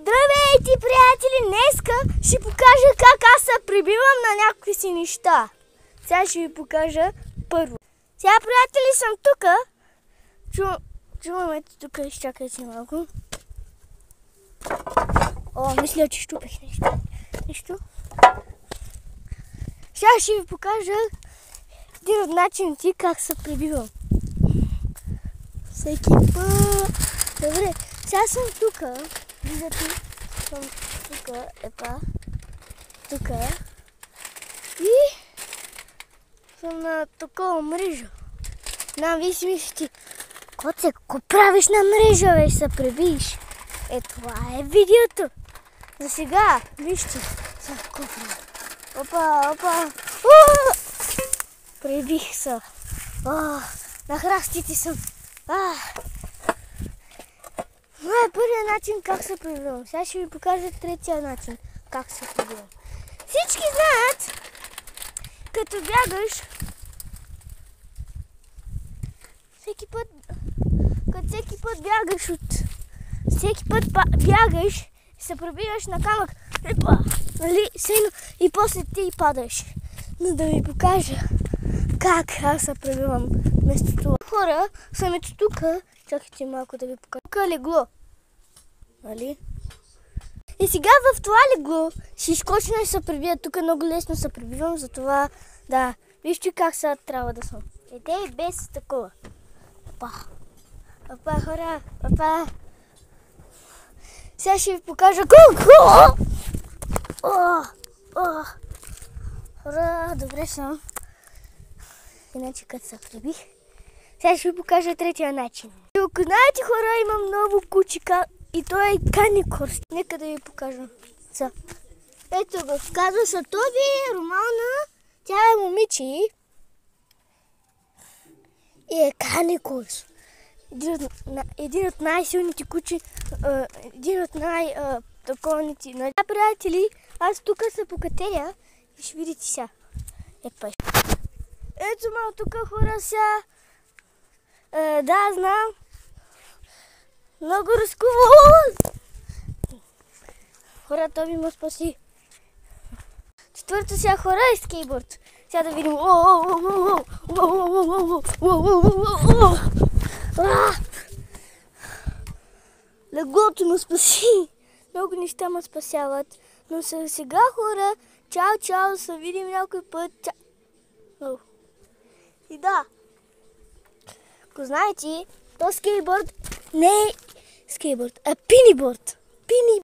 Здравейте, приятели! Днеска ще покажа как аз се прибивам на някакви си неща. Сега ще ви покажа първо. Сега, приятели, съм тук. Чуваме тук, изчакайте малко. О, мисля, че щупих нещо. Сега ще ви покажа един от начините как се прибивам. Всеки път. Добре, сега съм тук. Виждате, съм тук, тук и съм на такова мрежа. Вие си мислите, Коце, какво правиш на мрежа, бе, се пребиеш? Това е видеото. За сега, вижте, сега какво правя. Опа. Пребих се. На храстите съм. Това е първият начин как се прибивам. Сега ще ви покажа третия начин как се прибивам. Всички знаят, като бягаш, всеки път бягаш и се прибиваш на камък, нали, и после ти падаш. Но да ви покажа как аз се прибивам вместо това. Хора, съм ето тук. Чакайте малко да ви покажа. Тук е легло. Нали? И сега в това легло ще изкочна и се прибия. Тук много лесно се прибивам, затова да. Вижте как сега трябва да съм. И без такова. Опа, хора. Сега ще ви покажа колко. Хора, добре съм. Иначе като се прибих. Сега ще ви покажа третия начин. Ако знаете, хора, имам ново кучика и той е Каникорс. Нека да ви покажа. Ето го, казва се Тоби, Романа, тя е момиче и е Каникорс. Един от най-силните кучи, един от най-таковните. Приятели, аз тук се покатеря и ще видите сега. Ето ма тук, хора, сега. Да, знам. Много рискувам. Хора, Тоби ме спаси. Четвърто сега, хора, е скейтборд. Сега да видим. Леглото ме спаси. Много неща ме спасяват. Но сега, хора, чао, се видим някой път. И да. Ако знаете, то скейтборд не е скейтборд, а пиниборд.